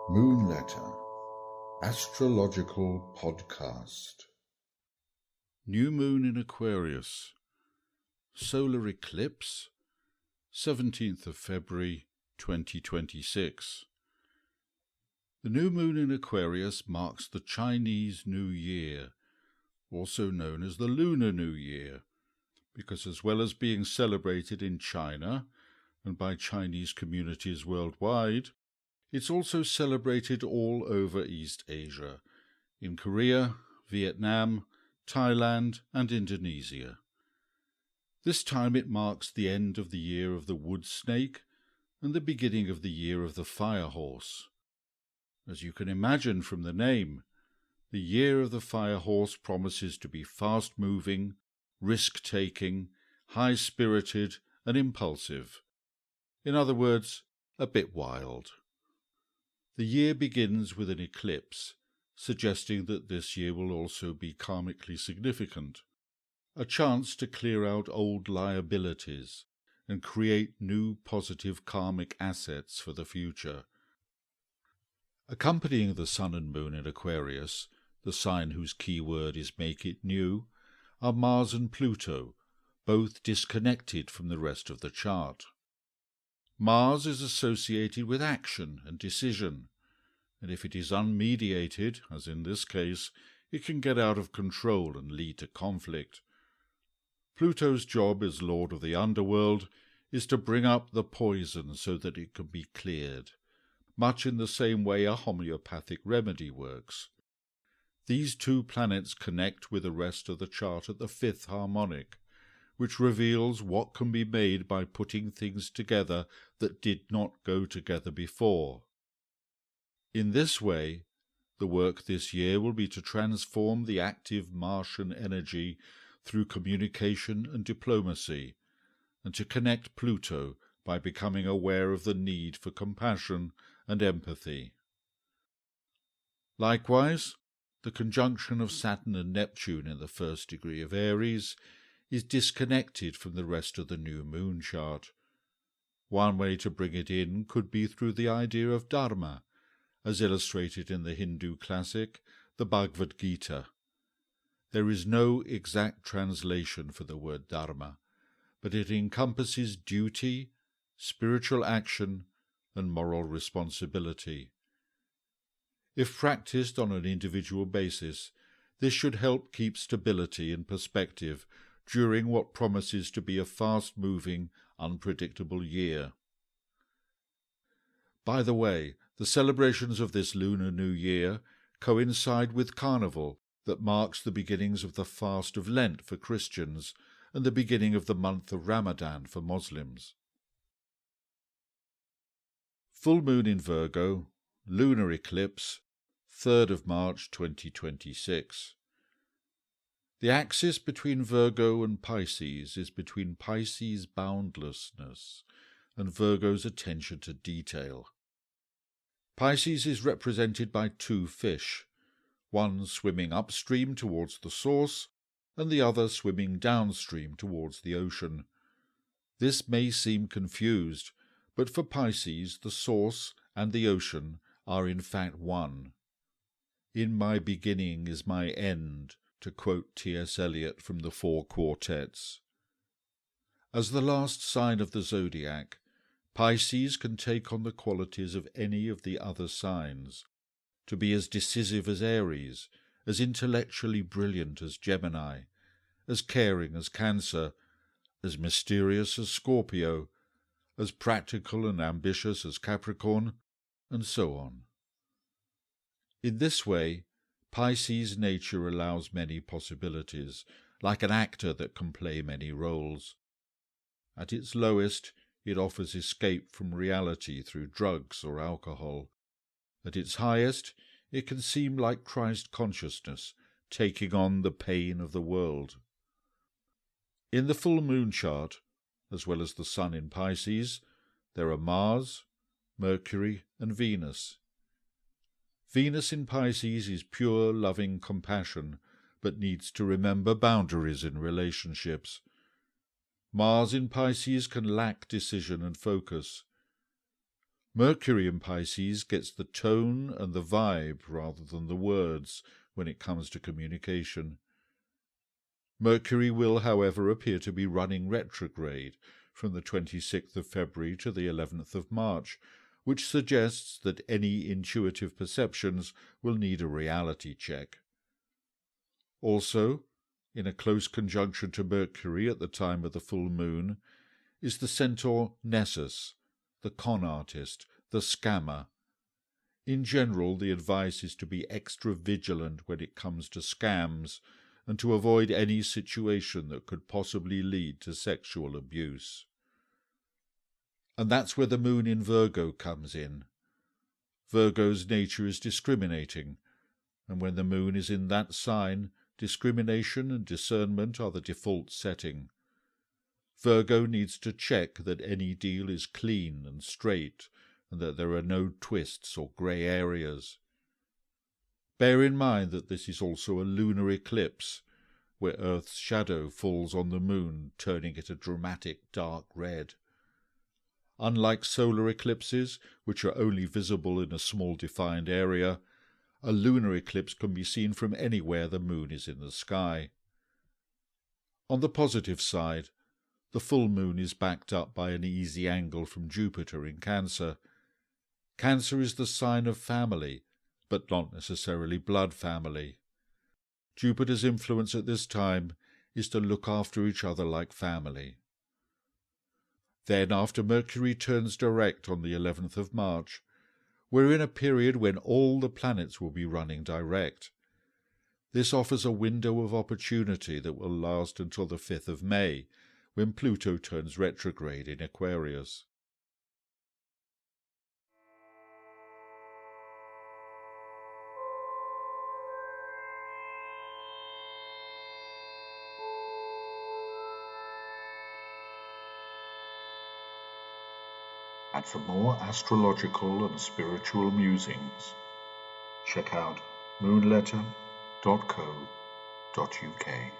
Moonletter Astrological Podcast. New Moon in Aquarius. Solar Eclipse, 17th of February 2026. The new moon in Aquarius marks the Chinese New Year, also known as the Lunar New Year, because as well as being celebrated in China and by Chinese communities worldwide, it's also celebrated all over East Asia, in Korea, Vietnam, Thailand and Indonesia. This time it marks the end of the year of the wood snake and the beginning of the year of the fire horse. As you can imagine from the name, the year of the fire horse promises to be fast-moving, risk-taking, high-spirited and impulsive. In other words, a bit wild. The year begins with an eclipse, suggesting that this year will also be karmically significant, a chance to clear out old liabilities and create new positive karmic assets for the future. Accompanying the Sun and Moon in Aquarius, the sign whose key word is make it new, are Mars and Pluto, both disconnected from the rest of the chart. Mars is associated with action and decision, and if it is unmediated, as in this case, it can get out of control and lead to conflict. Pluto's job as Lord of the Underworld is to bring up the poison so that it can be cleared, much in the same way a homeopathic remedy works. These two planets connect with the rest of the chart at the fifth harmonic, which reveals what can be made by putting things together that did not go together before. In this way, the work this year will be to transform the active Martian energy through communication and diplomacy, and to connect Pluto by becoming aware of the need for compassion and empathy. Likewise, the conjunction of Saturn and Neptune in the first degree of Aries is disconnected from the rest of the new moon chart. One way to bring it in could be through the idea of Dharma, as illustrated in the Hindu classic, the Bhagavad Gita. There is no exact translation for the word Dharma, but it encompasses duty, spiritual action, and moral responsibility. If practiced on an individual basis, this should help keep stability and perspective during what promises to be a fast-moving, unpredictable year. By the way, the celebrations of this Lunar New Year coincide with Carnival that marks the beginnings of the fast of Lent for Christians and the beginning of the month of Ramadan for Muslims. Full Moon in Virgo, Lunar Eclipse, 3rd of March 2026. The axis between Virgo and Pisces is between Pisces' boundlessness and Virgo's attention to detail. Pisces is represented by two fish, one swimming upstream towards the source and the other swimming downstream towards the ocean. This may seem confused, but for Pisces the source and the ocean are in fact one. In my beginning is my end, to quote T.S. Eliot from the Four Quartets. As the last sign of the zodiac, Pisces can take on the qualities of any of the other signs, to be as decisive as Aries, as intellectually brilliant as Gemini, as caring as Cancer, as mysterious as Scorpio, as practical and ambitious as Capricorn, and so on. In this way, Pisces' nature allows many possibilities, like an actor that can play many roles. At its lowest, it offers escape from reality through drugs or alcohol. At its highest, it can seem like Christ consciousness, taking on the pain of the world. In the full moon chart, as well as the Sun in Pisces, there are Mars, Mercury, and Venus. Venus in Pisces is pure, loving compassion, but needs to remember boundaries in relationships. Mars in Pisces can lack decision and focus. Mercury in Pisces gets the tone and the vibe rather than the words when it comes to communication. Mercury will, however, appear to be running retrograde from the 26th of February to the 11th of March, which suggests that any intuitive perceptions will need a reality check. Also, in a close conjunction to Mercury at the time of the full moon, is the centaur Nessus, the con artist, the scammer. In general, the advice is to be extra vigilant when it comes to scams and to avoid any situation that could possibly lead to sexual abuse. And that's where the moon in Virgo comes in. Virgo's nature is discriminating, and when the moon is in that sign, discrimination and discernment are the default setting. Virgo needs to check that any deal is clean and straight, and that there are no twists or grey areas. Bear in mind that this is also a lunar eclipse, where Earth's shadow falls on the moon, turning it a dramatic dark red. Unlike solar eclipses, which are only visible in a small defined area, a lunar eclipse can be seen from anywhere the moon is in the sky. On the positive side, the full moon is backed up by an easy angle from Jupiter in Cancer. Cancer is the sign of family, but not necessarily blood family. Jupiter's influence at this time is to look after each other like family. Then, after Mercury turns direct on the 11th of March, we're in a period when all the planets will be running direct. This offers a window of opportunity that will last until the 5th of May, when Pluto turns retrograde in Aquarius. And for more astrological and spiritual musings, check out moonletter.co.uk.